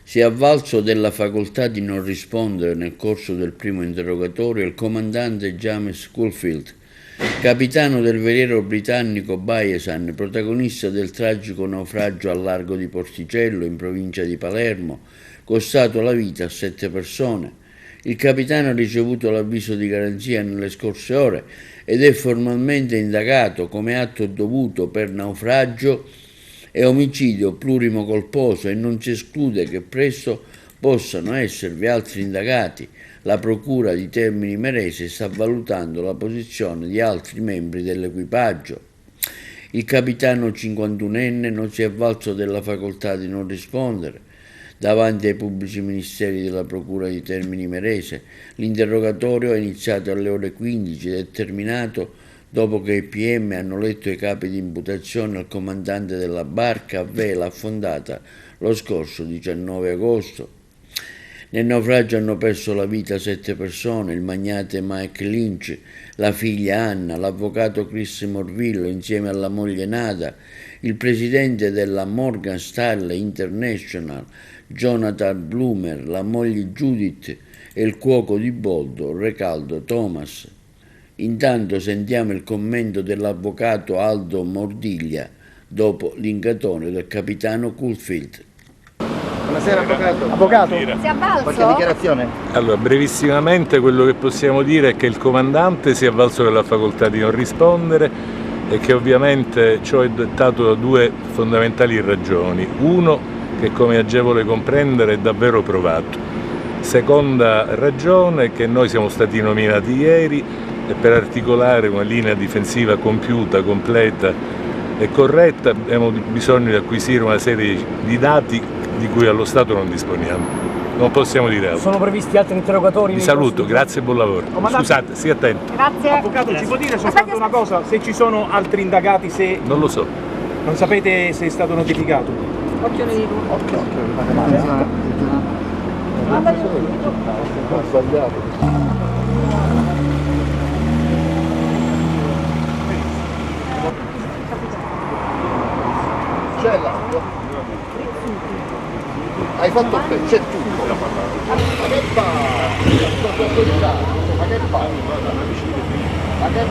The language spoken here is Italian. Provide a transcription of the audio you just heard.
Si è avvalso della facoltà di non rispondere nel corso del primo interrogatorio il comandante James Caulfield, capitano del veliero britannico Bayesan, protagonista del tragico naufragio al largo di Porticello, in provincia di Palermo, costato la vita a 7 persone. Il capitano ha ricevuto l'avviso di garanzia nelle scorse ore ed è formalmente indagato come atto dovuto per naufragio e omicidio plurimo colposo, e non si esclude che presto possano esservi altri indagati. La procura di Termini Imerese sta valutando la posizione di altri membri dell'equipaggio. Il capitano 51enne non si è avvalso della facoltà di non rispondere davanti ai pubblici ministeri della procura di Termini Imerese. L'interrogatorio è iniziato alle ore 15 ed è terminato dopo che i PM hanno letto i capi di imputazione al comandante della barca a vela affondata lo scorso 19 agosto. Nel naufragio hanno perso la vita 7 persone: il magnate Mike Lynch, la figlia Anna, l'avvocato Chris Morvillo insieme alla moglie Nada, il presidente della Morgan Stanley International Jonathan Bloomer, la moglie Judith e il cuoco di bordo Recaldo Thomas. Intanto sentiamo il commento dell'avvocato Aldo Mordiglia dopo l'ingatone del capitano Caulfield. Buonasera avvocato. Avvocato, Si è avvalso? qualche dichiarazione? Allora, brevissimamente quello che possiamo dire è che il comandante si è avvalso della facoltà di non rispondere e che ovviamente ciò è dettato da due fondamentali ragioni. Uno, che come agevole comprendere è davvero provato. Seconda ragione, che noi siamo stati nominati ieri e per articolare una linea difensiva compiuta, completa e corretta abbiamo bisogno di acquisire una serie di dati di cui allo Stato non disponiamo. Non possiamo dire altro. Sono previsti altri interrogatori? Vi saluto, grazie e buon lavoro. Scusate, stia attento. Grazie. Avvocato, ci può dire soltanto una cosa? Se ci sono altri indagati, se Non lo so. non sapete se è stato notificato? Occhio di tu. Occhio, c'è l'acqua. Hai fatto bene, c'è tutto. Ma che fa? Ma che fa? Ma che fa?